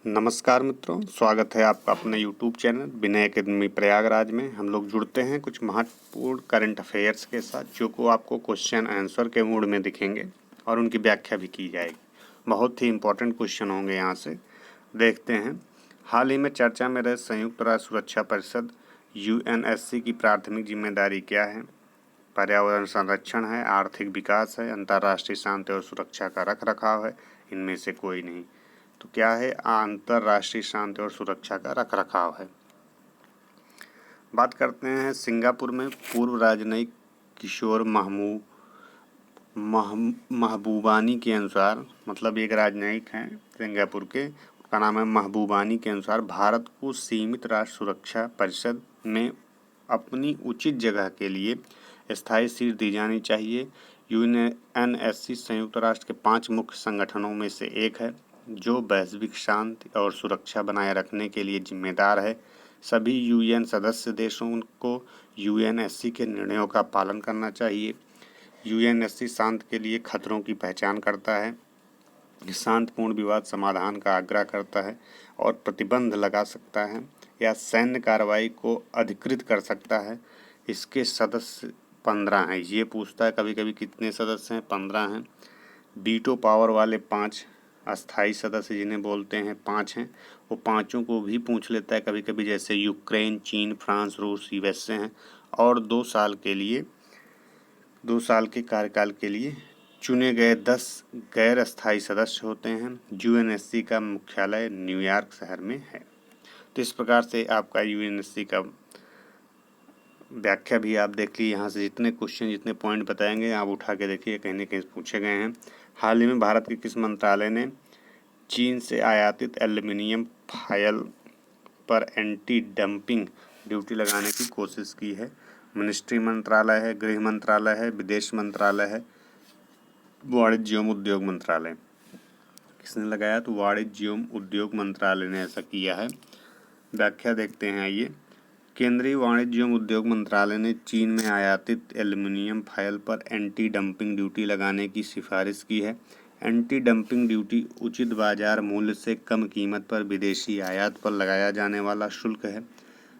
नमस्कार मित्रों, स्वागत है आपका अपने YouTube चैनल विनय एकेडमी प्रयागराज में। हम लोग जुड़ते हैं कुछ महत्वपूर्ण करंट अफेयर्स के साथ जो को आपको क्वेश्चन आंसर के मूड में दिखेंगे और उनकी व्याख्या भी की जाएगी। बहुत ही इम्पोर्टेंट क्वेश्चन होंगे यहाँ से। देखते हैं, हाल ही में चर्चा में रहे संयुक्त राष्ट्र सुरक्षा परिषद UNSC की प्राथमिक जिम्मेदारी क्या है? पर्यावरण संरक्षण है, आर्थिक विकास है, अंतर्राष्ट्रीय शांति और सुरक्षा का रख रखाव है, इनमें से कोई नहीं। तो क्या है? अंतर्राष्ट्रीय शांति और सुरक्षा का रख रखाव है। बात करते हैं, सिंगापुर में पूर्व राजनयिक किशोर महबूबानी के अनुसार, मतलब एक राजनयिक हैं सिंगापुर के, उसका नाम है महबूबानी के अनुसार भारत को सीमित राष्ट्र सुरक्षा परिषद में अपनी उचित जगह के लिए स्थायी सीट दी जानी चाहिए। UNSC संयुक्त राष्ट्र के 5 मुख्य संगठनों में से एक है जो वैश्विक शांति और सुरक्षा बनाए रखने के लिए जिम्मेदार है। सभी UN सदस्य देशों को UNSC के निर्णयों का पालन करना चाहिए। UNSC शांति के लिए खतरों की पहचान करता है, शांतिपूर्ण विवाद समाधान का आग्रह करता है और प्रतिबंध लगा सकता है या सैन्य कार्रवाई को अधिकृत कर सकता है। इसके सदस्य 15 हैं। ये पूछता है कभी कभी कितने सदस्य हैं? 15 हैं। वीटो पावर वाले 5 अस्थाई सदस्य जिन्हें बोलते हैं 5 हैं, वो पांचों को भी पूछ लेता है कभी कभी, जैसे यूक्रेन, चीन, फ्रांस, रूस, USA हैं। और 2 साल के कार्यकाल के लिए चुने गए 10 गैर अस्थाई सदस्य होते हैं। UNSC का मुख्यालय न्यूयॉर्क शहर में है। तो इस प्रकार से आपका UNSC का व्याख्या भी आप देख ली। यहाँ से जितने क्वेश्चन, जितने पॉइंट बताएंगे आप उठा के देखिए, कहीं न कहीं पूछे गए हैं। हाल ही में भारत के किस मंत्रालय ने चीन से आयातित एल्युमिनियम फाइल पर एंटी डंपिंग ड्यूटी लगाने की कोशिश की है? मिनिस्ट्री मंत्रालय है, गृह मंत्रालय है, विदेश मंत्रालय है, वाणिज्य एवं उद्योग मंत्रालय। किसने लगाया? तो वाणिज्य एवं उद्योग मंत्रालय ने ऐसा किया है। व्याख्या देखते हैं आइए। केंद्रीय वाणिज्य एवं उद्योग मंत्रालय ने चीन में आयातित एल्युमिनियम फाइल पर एंटी डंपिंग ड्यूटी लगाने की सिफारिश की है। एंटी डंपिंग ड्यूटी उचित बाजार मूल्य से कम कीमत पर विदेशी आयात पर लगाया जाने वाला शुल्क है।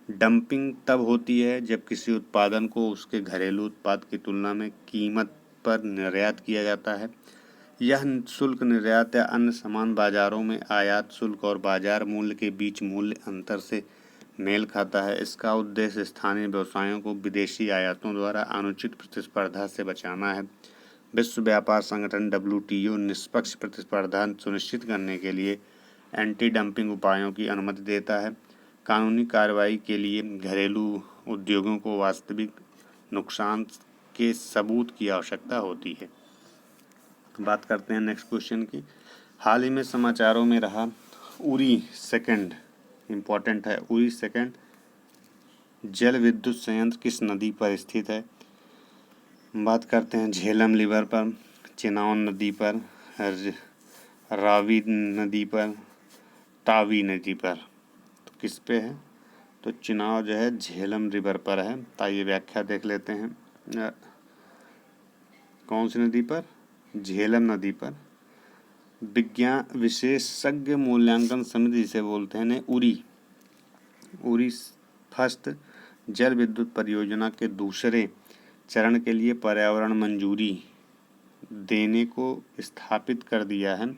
डंपिंग तब होती है जब किसी उत्पादन को उसके घरेलू उत्पाद की तुलना में कीमत पर निर्यात किया जाता है। यह शुल्क निर्यात या अन्य समान बाजारों में आयात शुल्क और बाजार मूल्य के बीच मूल्य अंतर से मेल खाता है। इसका उद्देश्य स्थानीय व्यवसायों को विदेशी आयातों द्वारा अनुचित प्रतिस्पर्धा से बचाना है। विश्व व्यापार संगठन WTO निष्पक्ष प्रतिस्पर्धा सुनिश्चित करने के लिए एंटी डंपिंग उपायों की अनुमति देता है। कानूनी कार्रवाई के लिए घरेलू उद्योगों को वास्तविक नुकसान के सबूत की आवश्यकता होती है। बात करते हैं नेक्स्ट क्वेश्चन की। हाल ही में समाचारों में रहा उरी सेकंड, इम्पोर्टेंट है, उरी सेकंड जल विद्युत संयंत्र किस नदी पर स्थित है? बात करते हैं झेलम रिवर पर, चिनाब नदी पर, रावी नदी पर, तावी नदी पर। तो किस पे है? तो चिनाब जो है झेलम रिवर पर है। आइए व्याख्या देख लेते हैं। कौन सी नदी पर? झेलम नदी पर। विज्ञान विशेषज्ञ मूल्यांकन समिति जिसे बोलते हैं उरी फर्स्ट जल विद्युत परियोजना के दूसरे चरण के लिए पर्यावरण मंजूरी देने को स्थापित कर दिया है।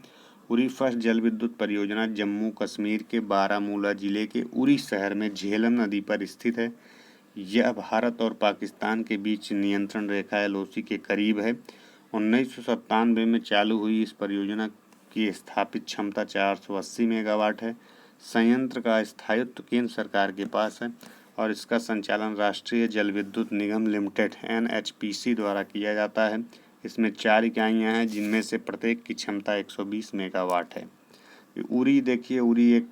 उरी फर्स्ट जल विद्युत परियोजना जम्मू कश्मीर के बारामूला जिले के उरी शहर में झेलम नदी पर स्थित है। यह भारत और पाकिस्तान के बीच नियंत्रण रेखा LOC के करीब है। 1997 में चालू हुई इस परियोजना की स्थापित क्षमता 480 मेगावाट है। संयंत्र का स्थायित्व केंद्र सरकार के पास है और इसका संचालन राष्ट्रीय जल विद्युत निगम लिमिटेड NHPC द्वारा किया जाता है। इसमें 4 इकाइयाँ हैं जिनमें से प्रत्येक की क्षमता 120 मेगावाट है। उरी देखिए, उरी एक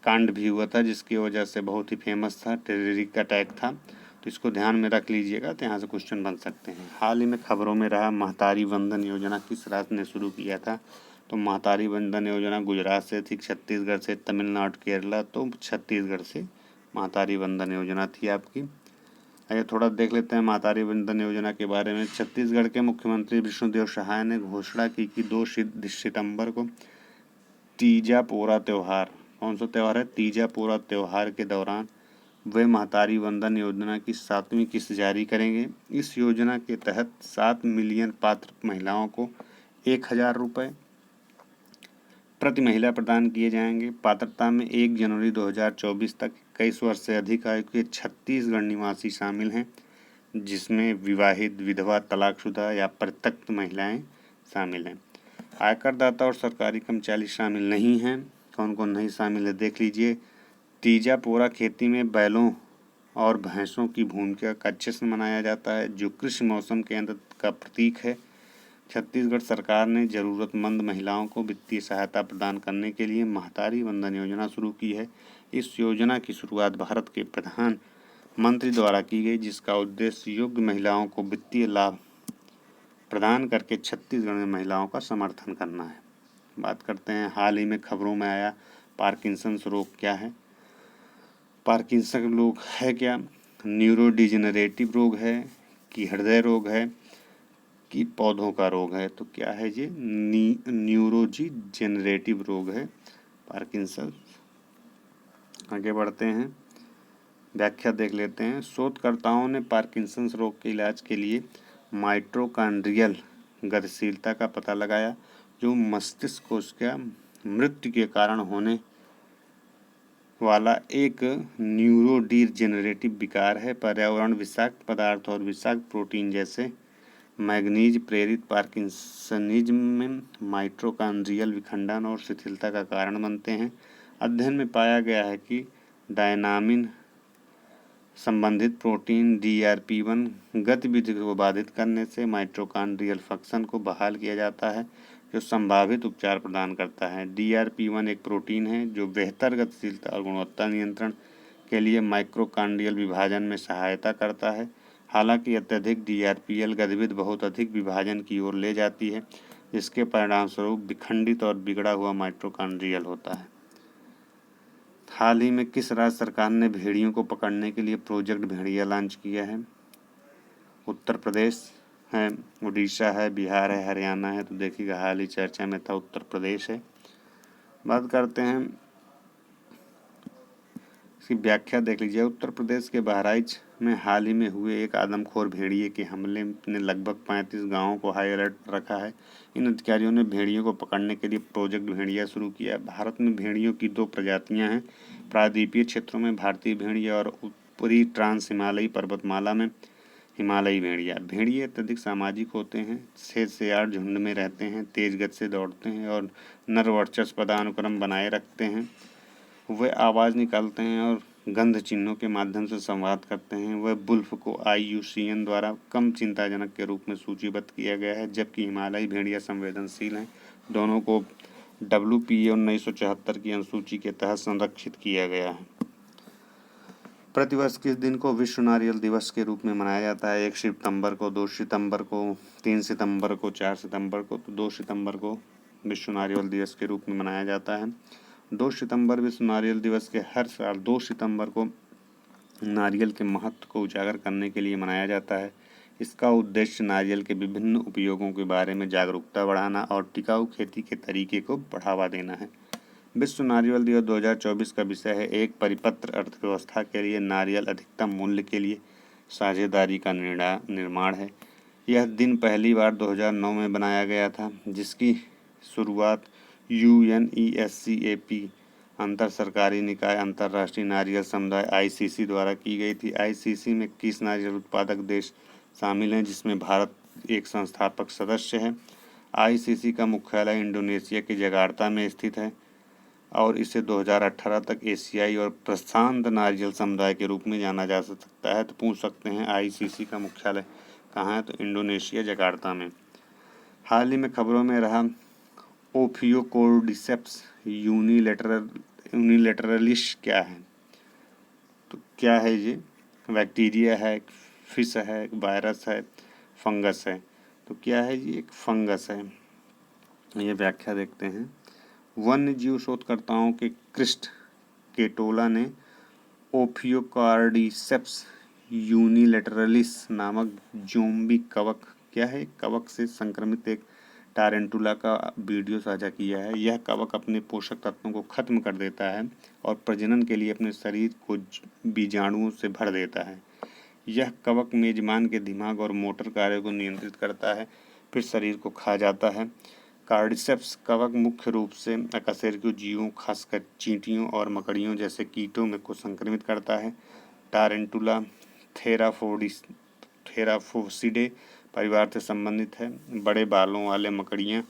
कांड भी हुआ था जिसकी वजह से बहुत ही फेमस था, टेररिस्ट अटैक था, तो इसको ध्यान में रख लीजिएगा, तो यहाँ से क्वेश्चन बन सकते हैं। हाल ही में खबरों में रहा महतारी वंदन योजना किस राज्य ने शुरू किया था? तो महतारी वंदन योजना गुजरात से थी, छत्तीसगढ़ से, तमिलनाडु, केरला, तो छत्तीसगढ़ से महतारी वंदन योजना थी आपकी। आइए थोड़ा देख लेते हैं महतारी वंदन योजना के बारे में। छत्तीसगढ़ के मुख्यमंत्री विष्णुदेव सहाय ने घोषणा की कि 2 सितंबर को तीजा पोरा त्यौहार, कौन सा त्यौहार है? तीजा पोरा त्यौहार के दौरान वे महतारी वंदन योजना की 7वीं किस्त जारी करेंगे। इस योजना के तहत 7 मिलियन पात्र महिलाओं को 1,000 रुपये प्रति महिला प्रदान किए जाएंगे। पात्रता में 1 जनवरी 2024 तक 21 वर्ष से अधिक आयु के 36 निवासी शामिल हैं, जिसमें विवाहित, विधवा, तलाकशुदा या परित्यक्त महिलाएं शामिल हैं। आयकरदाता और सरकारी कर्मचारी शामिल नहीं हैं। कौन कौन नहीं शामिल है देख लीजिए। तीजा पोरा खेती में बैलों और भैंसों की भूमिका का जश्न मनाया जाता है, जो कृषि मौसम के अंत का प्रतीक है। छत्तीसगढ़ सरकार ने जरूरतमंद महिलाओं को वित्तीय सहायता प्रदान करने के लिए महतारी वंदन योजना शुरू की है। इस योजना की शुरुआत भारत के प्रधानमंत्री द्वारा की गई, जिसका उद्देश्य योग्य महिलाओं को वित्तीय लाभ प्रदान करके छत्तीसगढ़ में महिलाओं का समर्थन करना है। बात करते हैं, हाल ही में खबरों में आया पार्किंसंस रोग क्या है? पार्किंसन रोग है क्या? न्यूरोडिजेनरेटिव रोग है कि हृदय रोग है कि पौधों का रोग है? तो क्या है ये? न्यूरोडिजेनरेटिव रोग है पार्किंसन। आगे बढ़ते हैं, व्याख्या देख लेते हैं। शोधकर्ताओं ने पार्किंसंस रोग के इलाज के लिए माइटोकॉन्ड्रियल गतिशीलता का पता लगाया, जो मस्तिष्क कोशिका मृत्यु के कारण होने वाला एक न्यूरोडिजेनरेटिव विकार है। पर्यावरण, विषाक्त पदार्थ और विषाक्त प्रोटीन जैसे मैग्नीज प्रेरित पार्किंसनिज्म में माइटोकॉन्ड्रियल विखंडन और शिथिलता का कारण बनते हैं। अध्ययन में पाया गया है कि डायनामिन संबंधित प्रोटीन DRP1 गतिविधि को बाधित करने से माइटोकॉन्ड्रियल फंक्शन को बहाल किया जाता है, जो संभावित उपचार प्रदान करता है। DRP1 एक प्रोटीन है जो बेहतर गतिशीलता और गुणवत्ता नियंत्रण के लिए माइटोकॉन्ड्रियल विभाजन में सहायता करता है। हालांकि अत्यधिक DRPL गतिविधि बहुत अधिक विभाजन की ओर ले जाती है, जिसके परिणामस्वरूप विखंडित और बिगड़ा हुआ माइटोकॉन्ड्रियल होता है। हाल ही में किस राज्य सरकार ने भेड़ियों को पकड़ने के लिए प्रोजेक्ट भेड़िया लॉन्च किया है? उत्तर प्रदेश है, उड़ीसा है, बिहार है, हरियाणा है। तो देखिएगा, हाल ही चर्चा में था उत्तर प्रदेश है। बात करते हैं, इसकी व्याख्या देख लीजिए। उत्तर प्रदेश के बहराइच में हाल ही में हुए एक आदमखोर भेड़िए के हमले ने लगभग 35 गांवों को हाई अलर्ट रखा है। इन अधिकारियों ने भेड़ियों को पकड़ने के लिए प्रोजेक्ट भेड़िया शुरू किया। भारत में भेड़ियों की 2 प्रजातियां हैं। प्रायद्वीपीय क्षेत्रों में भारतीय भेड़िया और ऊपरी ट्रांस हिमालयी पर्वतमाला में हिमालयी भेड़िया। भेड़िए अत्यधिक सामाजिक होते हैं, 6 से 8 झुंड में रहते हैं, तेज गति से दौड़ते हैं और नर वर्चस्व पदानुक्रम बनाए रखते हैं। वे आवाज़ निकालते हैं और गंध चिन्हों के माध्यम से संवाद करते हैं। वह वुल्फ को IUCN द्वारा कम चिंताजनक के रूप में सूचीबद्ध किया गया है, जबकि हिमालयी भेड़िया संवेदनशील हैं। दोनों को WPA 1974 की अनुसूची के तहत संरक्षित किया गया है। प्रतिवर्ष किस दिन को विश्व नारियल दिवस के रूप में मनाया जाता है? 1 सितंबर को, 2 सितंबर को, 3 सितंबर को, 4 सितंबर को। तो 2 सितंबर को विश्व नारियल दिवस के रूप में मनाया जाता है। 2 सितंबर विश्व नारियल दिवस के हर साल 2 सितंबर को नारियल के महत्व को उजागर करने के लिए मनाया जाता है। इसका उद्देश्य नारियल के विभिन्न उपयोगों के बारे में जागरूकता बढ़ाना और टिकाऊ खेती के तरीके को बढ़ावा देना है। विश्व नारियल दिवस 2024 का विषय है एक परिपत्र अर्थव्यवस्था के लिए नारियल अधिकतम मूल्य के लिए साझेदारी का निर्माण है। यह दिन पहली बार 2009 में बनाया गया था, जिसकी शुरुआत UNESCAP अंतर सरकारी निकाय अंतर्राष्ट्रीय नारियल समुदाय ICC द्वारा की गई थी। ICC में 21 नारियल उत्पादक देश शामिल हैं, जिसमें भारत एक संस्थापक सदस्य है। ICC का मुख्यालय इंडोनेशिया के जकार्ता में स्थित है और इसे 2018 तक एशियाई और प्रशांत नारियल समुदाय के रूप में जाना जा सकता है। तो पूछ सकते हैं ICC का मुख्यालय कहाँ है? तो इंडोनेशिया जकार्ता में। हाल ही में खबरों में रहा ओफियोकोर्डिसेप्स यूनिलैटरलिस क्या है? तो क्या है ये? बैक्टीरिया है, फिश है, वायरस है, फंगस है। तो क्या है ये? एक फंगस है। ये व्याख्या देखते हैं। वन्य जीव शोधकर्ताओं के क्रिस्ट केटोला ने ओफियोकार्डिसेप्स यूनिलैटरलिस नामक ज़ोंबी कवक, क्या है? कवक से संक्रमित एक टारेंटुला का वीडियो साझा किया है। यह कवक अपने पोषक तत्वों को खत्म कर देता है और प्रजनन के लिए अपने शरीर को बीजाणुओं से भर देता है। यह कवक मेजबान के दिमाग और मोटर कार्य को नियंत्रित करता है, फिर शरीर को खा जाता है। कार्डिसेप्स कवक मुख्य रूप से अकशेरुकीय जीवों, खासकर चींटियों और मकड़ियों जैसे कीटों में को संक्रमित करता है। टारेंटुला थेराफोसिडे परिवार से संबंधित है। बड़े बालों वाले मकड़ियाँ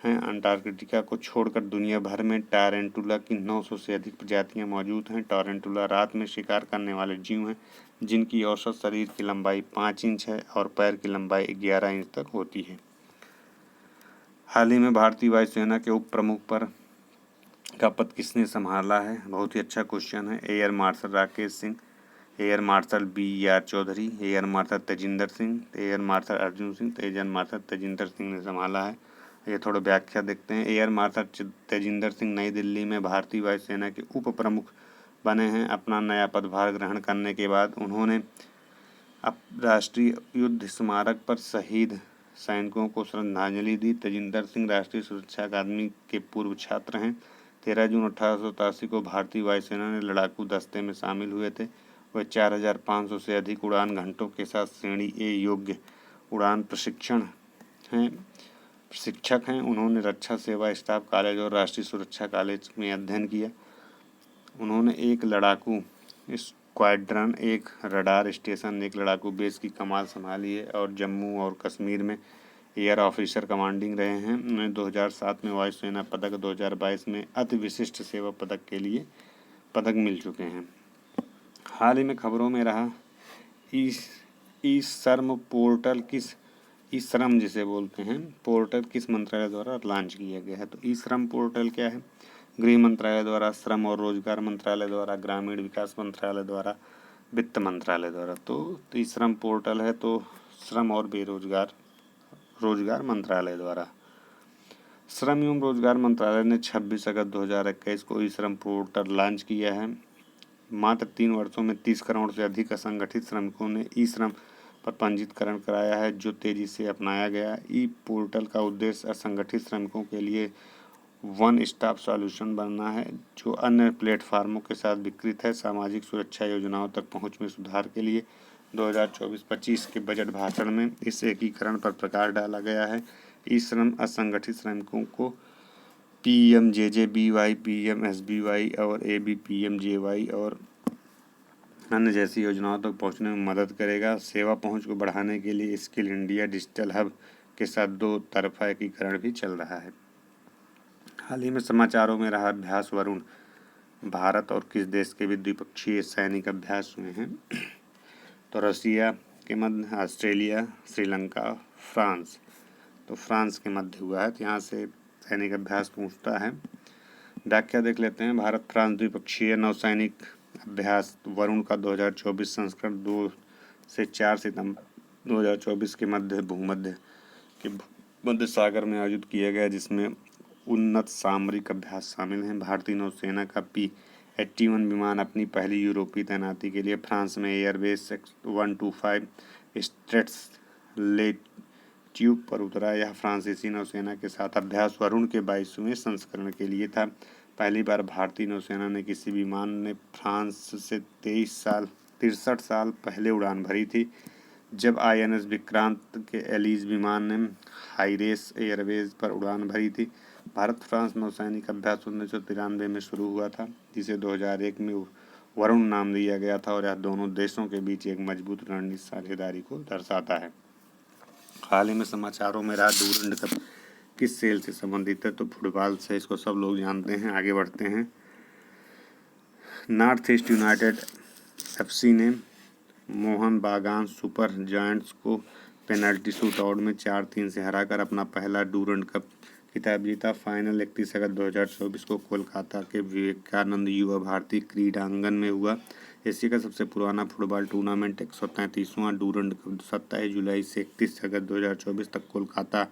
हैं। अंटार्कटिका को छोड़कर दुनिया भर में टारेंटुला की 900 से अधिक प्रजातियां मौजूद हैं। टारेंटुला रात में शिकार करने वाले जीव हैं जिनकी औसत शरीर की लंबाई 5 इंच है और पैर की लंबाई 11 इंच तक होती है। हाल ही में भारतीय वायुसेना के उप प्रमुख का पद किसने संभाला है? बहुत ही अच्छा क्वेश्चन है। Air marshal Rakesh Singh, air marshal BR Chaudhary, air marshal Tejinder Singh, air marshal Arjun Singh, air marshal Tejinder Singh ने संभाला है। ये थोड़ा व्याख्या देखते हैं। एयर मार्शल तेजिंदर सिंह नई दिल्ली में भारतीय वायुसेना के उप प्रमुख बने हैं। अपना नया पदभार ग्रहण करने के बाद उन्होंने राष्ट्रीय युद्ध स्मारक पर शहीद सैनिकों को श्रद्धांजलि दी। तेजिंदर सिंह राष्ट्रीय सुरक्षा अकादमी के पूर्व छात्र हैं। 13 जून 1887 को भारतीय वायुसेना ने लड़ाकू दस्ते में शामिल हुए थे। वह 4500 से अधिक उड़ान घंटों के साथ श्रेणी ए योग्य उड़ान प्रशिक्षक हैं। उन्होंने रक्षा सेवा स्टाफ कॉलेज और राष्ट्रीय सुरक्षा कॉलेज में अध्ययन किया। उन्होंने एक लड़ाकू स्क्वाड्रन, एक रडार स्टेशन, एक लड़ाकू बेस की कमान संभाली है और जम्मू और कश्मीर में एयर ऑफिसर कमांडिंग रहे हैं। उन्हें 2007 में वायुसेना पदक, 2022 में अति विशिष्ट सेवा पदक के लिए पदक मिल चुके हैं। हाल ही में खबरों में रहा ई श्रम पोर्टल श्रम जिसे बोलते हैं पोर्टल किस मंत्रालय द्वारा लॉन्च किया गया है? तो ई श्रम पोर्टल क्या है? गृह मंत्रालय द्वारा, श्रम और रोजगार मंत्रालय द्वारा, ग्रामीण विकास मंत्रालय द्वारा, वित्त मंत्रालय द्वारा। तो ई श्रम पोर्टल है तो श्रम और रोजगार मंत्रालय द्वारा। श्रम एवं रोजगार मंत्रालय ने 26 अगस्त 2021 को ई श्रम पोर्टल लॉन्च किया है। मात्र 3 वर्षों में 30 करोड़ से अधिक असंगठित श्रमिकों ने ई श्रम पर पंजीकरण कराया है, जो तेजी से अपनाया गया। ई पोर्टल का उद्देश्य असंगठित श्रमिकों के लिए वन स्टॉप सॉल्यूशन बनना है, जो अन्य प्लेटफार्मों के साथ विकृत है। सामाजिक सुरक्षा योजनाओं तक पहुंच में सुधार के लिए 2024-25 के बजट भाषण में इस एकीकरण पर प्रकाश डाला गया है। ई श्रम असंगठित श्रमिकों को PMJJBY, PMSBY और ABPMJY और अन्य जैसी योजनाओं तक पहुंचने में मदद करेगा। सेवा पहुंच को बढ़ाने के लिए स्किल इंडिया डिजिटल हब के साथ 2 तरफा एकीकरण भी चल रहा है। हाल ही में समाचारों में रहा अभ्यास वरुण। भारत और किस देश के भी द्विपक्षीय सैनिक अभ्यास हुए हैं? तो रसिया के मध्य, ऑस्ट्रेलिया, श्रीलंका, फ्रांस। तो फ्रांस के मध्य हुआ है, तो यहाँ से सैनिक अभ्यास पूछता है। व्याख्या देख लेते हैं। भारत फ्रांस द्विपक्षीय नौसैनिक अभ्यास वरुण का 2024 संस्करण 2 से 4 सितंबर 2024 के मध्य सागर में आयोजित किया गया, जिसमें उन्नत सामरिक अभ्यास शामिल हैं। भारतीय नौसेना का P-81 विमान अपनी पहली यूरोपीय तैनाती के लिए फ्रांस में एयरबेस 125 स्ट्रेट्स ले ट्यूब पर उतरा। यह फ्रांसीसी नौसेना के साथ अभ्यास वरुण के 22वें संस्करण के लिए था। पहली बार भारतीय नौसेना ने किसी विमान ने फ्रांस से 63 साल पहले उड़ान भरी थी, जब INS विक्रांत के एलिज विमान ने हाईरेस एयरवेज पर उड़ान भरी थी। भारत फ्रांस नौसैनिक अभ्यास 1993 में शुरू हुआ था, जिसे 2001 में वरुण नाम दिया गया था और यह दोनों देशों के बीच एक मजबूत रणनीतिक साझेदारी को दर्शाता है। हाल ही में समाचारों में रहा डूरंड कप किस खेल से संबंधित है? तो फुटबॉल से, इसको सब लोग जानते हैं। आगे बढ़ते हैं। नॉर्थ ईस्ट यूनाइटेड FC ने मोहन बागान सुपर जायंट्स को पेनल्टी शूटआउट में 4-3 से हराकर अपना पहला डूरंड कप खिताब जीता। फाइनल 31 अगस्त 2024 को कोलकाता के विवेकानंद युवा भारती क्रीडांगन में हुआ। एशिया का सबसे पुराना फुटबॉल टूर्नामेंट 133वां डूरंड कप 27 जुलाई से 31 अगस्त 2024 तक कोलकाता,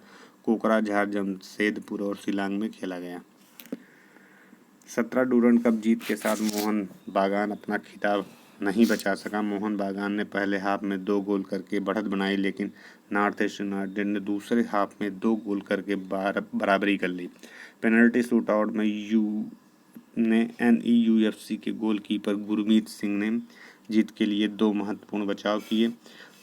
कोकराझार, जमशेदपुर और शिलांग में खेला गया। 17 डूरंड कप जीत के साथ मोहन बागान अपना खिताब नहीं बचा सका। मोहन बागान ने पहले हाफ में 2 गोल करके बढ़त बनाई, लेकिन नॉर्थ ईस्ट यूनाइटेड ने दूसरे हाफ में 2 गोल करके बराबरी कर ली। पेनल्टी शूटआउट में NEUFC के गोलकीपर गुरमीत सिंह ने जीत के लिए 2 महत्वपूर्ण बचाव किए।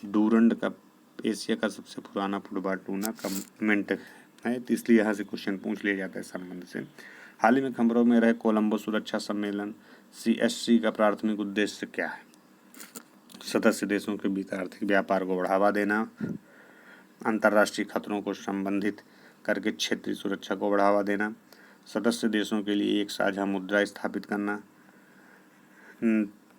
डूरंड कप एशिया का सबसे पुराना फुटबॉल टूर्नामेंट है, तो इसलिए यहाँ से क्वेश्चन पूछ लिया जाता है इस संबंध से। हाल ही में खबरों में रहे कोलंबो सुरक्षा सम्मेलन CSC का प्राथमिक उद्देश्य क्या है? सदस्य देशों के बीच आर्थिक व्यापार को बढ़ावा देना, अंतर्राष्ट्रीय खतरों को संबंधित करके क्षेत्रीय सुरक्षा को बढ़ावा देना, सदस्य देशों के लिए एक साझा मुद्रा स्थापित करना।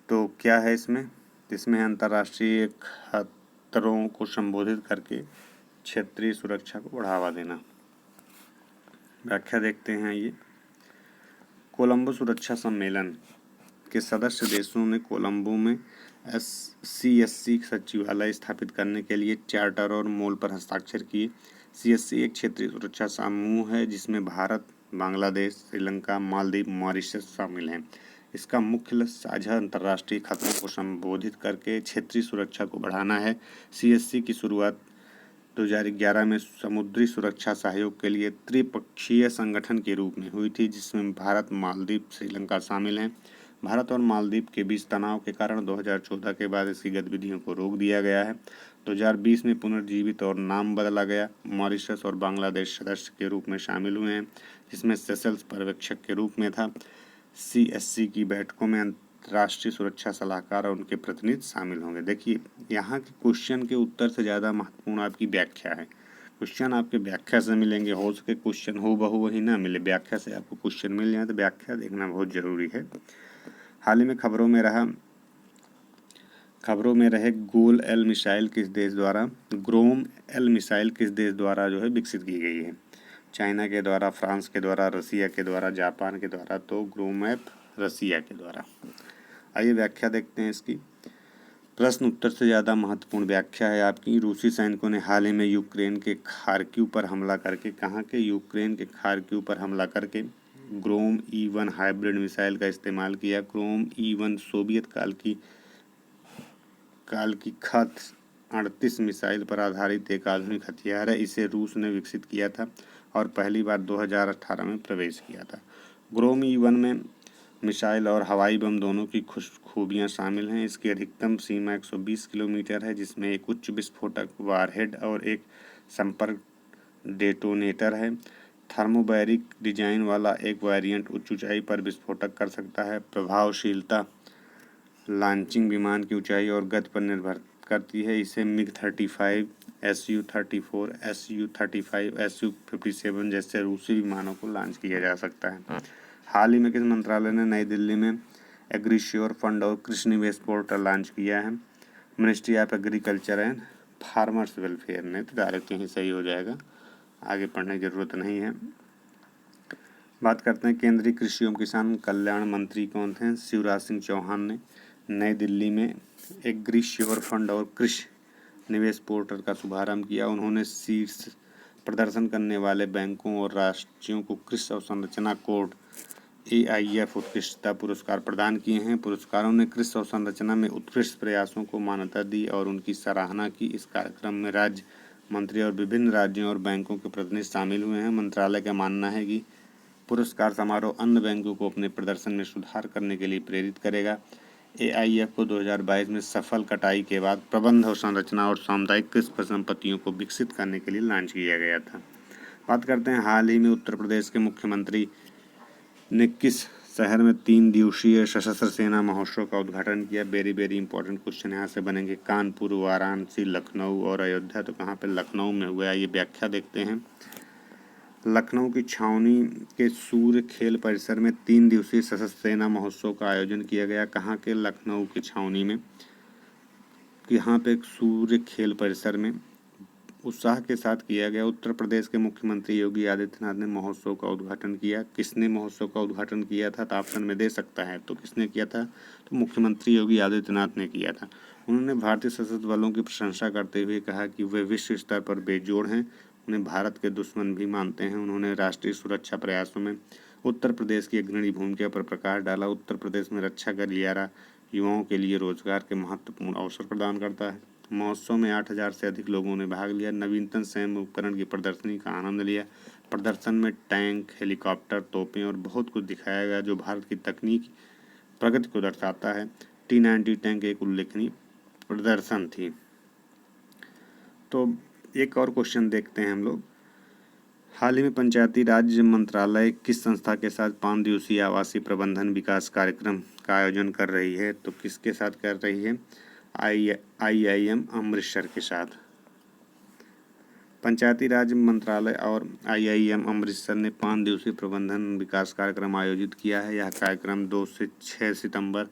तो क्या है इसमें अंतर्राष्ट्रीय खतरों को संबोधित करके क्षेत्रीय सुरक्षा को बढ़ावा देना। व्याख्या देखते हैं। ये कोलंबो सुरक्षा सम्मेलन के सदस्य देशों ने कोलंबो में CSC सचिवालय स्थापित करने के लिए चार्टर और मोल पर हस्ताक्षर किए। CSC एक क्षेत्रीय सुरक्षा समूह है जिसमें भारत, बांग्लादेश, श्रीलंका, मालदीव, मॉरिशस शामिल हैं। इसका मुख्य लक्ष्य साझा अंतर्राष्ट्रीय खतरों को संबोधित करके क्षेत्रीय सुरक्षा को बढ़ाना है। CSC की शुरुआत 2011 में समुद्री सुरक्षा सहयोग के लिए त्रिपक्षीय संगठन के रूप में हुई थी, जिसमें भारत, मालदीव, श्रीलंका शामिल हैं। भारत और मालदीव के बीच तनाव के कारण 2014 के बाद इसकी गतिविधियों को रोक दिया गया है। 2020 में पुनर्जीवित और नाम बदला गया। मॉरिशस और बांग्लादेश सदस्य के रूप में शामिल हुए हैं, जिसमें सेशल्स पर्यवेक्षक के रूप में था। CSC की बैठकों में राष्ट्रीय सुरक्षा सलाहकार और उनके प्रतिनिधि शामिल होंगे। देखिए, यहाँ के क्वेश्चन के उत्तर से ज़्यादा महत्वपूर्ण आपकी व्याख्या है। क्वेश्चन आपके व्याख्या से मिलेंगे, हो सके क्वेश्चन हो बहु वही ना मिले, व्याख्या से आपको क्वेश्चन मिल जाए तो व्याख्या देखना बहुत जरूरी है। हाल ही में खबरों में रहे ग्रोम एल मिसाइल किस देश द्वारा जो है विकसित की गई है? चाइना के द्वारा, फ्रांस के द्वारा, रसिया के द्वारा, जापान के द्वारा। तो ग्रोमैप रसिया के द्वारा। आइए व्याख्या देखते हैं इसकी। प्रश्न उत्तर से ज़्यादा महत्वपूर्ण व्याख्या है आपकी। रूसी सैनिकों ने हाल ही में यूक्रेन के खार्किव पर हमला करके, कहाँ के? यूक्रेन के खार्किव पर हमला करके ग्रोम E1 हाइब्रिड मिसाइल का इस्तेमाल किया। ग्रोम E1 सोवियत काल की खत 38 मिसाइल पर आधारित एक आधुनिक हथियार है। इसे रूस ने विकसित किया था और पहली बार 2018 में प्रवेश किया था। ग्रोम E1 में मिसाइल और हवाई बम दोनों की खूबियाँ शामिल हैं। इसकी अधिकतम सीमा 120 किलोमीटर है, जिसमें एक उच्च विस्फोटक वारहेड और एक संपर्क डेटोनेटर है। थर्मोबैरिक डिजाइन वाला एक वेरिएंट उच्च ऊंचाई पर विस्फोटक कर सकता है। प्रभावशीलता लॉन्चिंग विमान की ऊंचाई और गति पर निर्भर करती है। इसे MiG-35, Su-34, Su-35, Su-57 जैसे रूसी विमानों को लॉन्च किया जा सकता है। हाल ही में किस मंत्रालय ने नई दिल्ली में एग्रीश्योर फंड और कृषि निवेश पोर्टल लॉन्च किया है? Ministry of agriculture and farmers welfare ने। तो डायरेक्ट यहीं सही हो जाएगा, आगे पढ़ने की जरूरत नहीं है। बात करते हैं केंद्रीय कृषि एवं किसान कल्याण मंत्री कौन थे? शिवराज सिंह चौहान ने नई दिल्ली में एग्रीश्योर फंड और कृषि निवेश पोर्टल का शुभारंभ किया। उन्होंने शीर्ष प्रदर्शन करने वाले बैंकों और राज्यों को कृषि अवसंरचना कोड AIF उत्कृष्टता पुरस्कार प्रदान किए हैं। पुरस्कारों ने कृषि अवसंरचना में उत्कृष्ट प्रयासों को मान्यता दी और उनकी सराहना की। इस कार्यक्रम में राज्य मंत्री और विभिन्न राज्यों और बैंकों के प्रतिनिधि शामिल हुए हैं। मंत्रालय का मानना है कि पुरस्कार समारोह अन्य बैंकों को अपने प्रदर्शन में सुधार करने के लिए प्रेरित करेगा। AIF को 2022 में सफल कटाई के बाद प्रबंध अवसंरचना और सामुदायिक कृषि परिसंपत्तियों को विकसित करने के लिए लॉन्च किया गया था। बात करते हैं हाल ही में उत्तर प्रदेश के मुख्यमंत्री ने किस शहर में 3 दिवसीय सशस्त्र सेना महोत्सव का उद्घाटन किया? वेरी इंपॉर्टेंट क्वेश्चन यहाँ से बनेंगे। कानपुर, वाराणसी, लखनऊ और अयोध्या। तो कहाँ पे? लखनऊ में हुआ। ये व्याख्या देखते हैं। लखनऊ की छावनी के सूर्य खेल परिसर में 3 दिवसीय सशस्त्र सेना महोत्सव का आयोजन किया गया। कहाँ के? लखनऊ की छावनी में। यहाँ पे सूर्य खेल परिसर में उत्साह के साथ किया गया। उत्तर प्रदेश के मुख्यमंत्री योगी आदित्यनाथ ने महोत्सव का उद्घाटन किया। किसने महोत्सव का उद्घाटन किया था? तो ऑप्शन में दे सकता है। तो किसने किया था? तो मुख्यमंत्री योगी आदित्यनाथ ने किया था। उन्होंने भारतीय सशस्त्र बलों की प्रशंसा करते हुए कहा कि वे विश्व स्तर पर बेजोड़ हैं, उन्हें भारत के दुश्मन भी मानते हैं। उन्होंने राष्ट्रीय सुरक्षा प्रयासों में उत्तर प्रदेश की अग्रणी भूमिका पर प्रकाश डाला। उत्तर प्रदेश में रक्षा गलियारा युवाओं के लिए रोजगार के महत्वपूर्ण अवसर प्रदान करता है। महोत्सव में 8,000 से अधिक लोगों ने भाग लिया। नवीनतम सैन्य उपकरण की प्रदर्शनी का आनंद लिया। प्रदर्शन में टैंक, हेलीकॉप्टर, तोपें और बहुत कुछ दिखाया गया जो भारत की तकनीकी प्रगति को दर्शाता है। T-90 टैंक एक उल्लेखनीय प्रदर्शन थी। तो एक और क्वेश्चन देखते हैं हम लोग। हाल ही में पंचायती राज मंत्रालय किस संस्था के साथ 5 दिवसीय आवासीय प्रबंधन विकास कार्यक्रम का आयोजन कर रही है? तो किसके साथ कर रही है? IIM अमृतसर के साथ। पंचायती राज मंत्रालय और IIM अमृतसर ने 5 दिवसीय प्रबंधन विकास कार्यक्रम आयोजित किया है। यह कार्यक्रम 2 से 6 सितंबर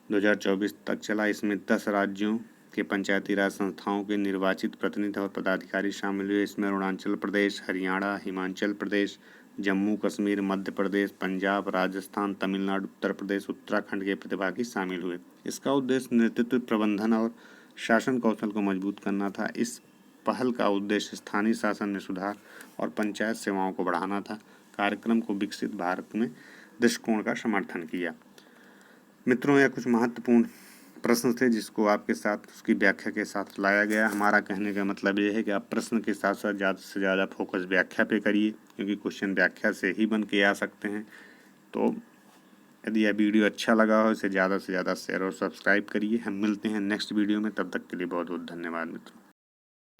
2024 तक चला। इसमें 10 राज्यों के पंचायती राज संस्थाओं के निर्वाचित प्रतिनिधि और पदाधिकारी शामिल हुए। इसमें अरुणाचल प्रदेश, हरियाणा, हिमाचल प्रदेश, जम्मू कश्मीर, मध्य प्रदेश, पंजाब, राजस्थान, तमिलनाडु, उत्तर प्रदेश, उत्तराखंड के प्रतिभागी शामिल हुए। इसका उद्देश्य नेतृत्व, प्रबंधन और शासन कौशल को मजबूत करना था। इस पहल का उद्देश्य स्थानीय शासन में सुधार और पंचायत सेवाओं को बढ़ाना था। कार्यक्रम को विकसित भारत में दृष्टिकोण का समर्थन किया। मित्रों, यह कुछ महत्वपूर्ण प्रश्न थे जिसको आपके साथ उसकी व्याख्या के साथ लाया गया। हमारा कहने का मतलब ये है कि आप प्रश्न के साथ साथ ज़्यादा से ज़्यादा फोकस व्याख्या पे करिए, क्योंकि क्वेश्चन व्याख्या से ही बन के आ सकते हैं। तो यदि यह वीडियो अच्छा लगा हो इसे ज़्यादा से ज़्यादा शेयर और सब्सक्राइब करिए। हम मिलते हैं नेक्स्ट वीडियो में, तब तक के लिए बहुत बहुत धन्यवाद मित्रों।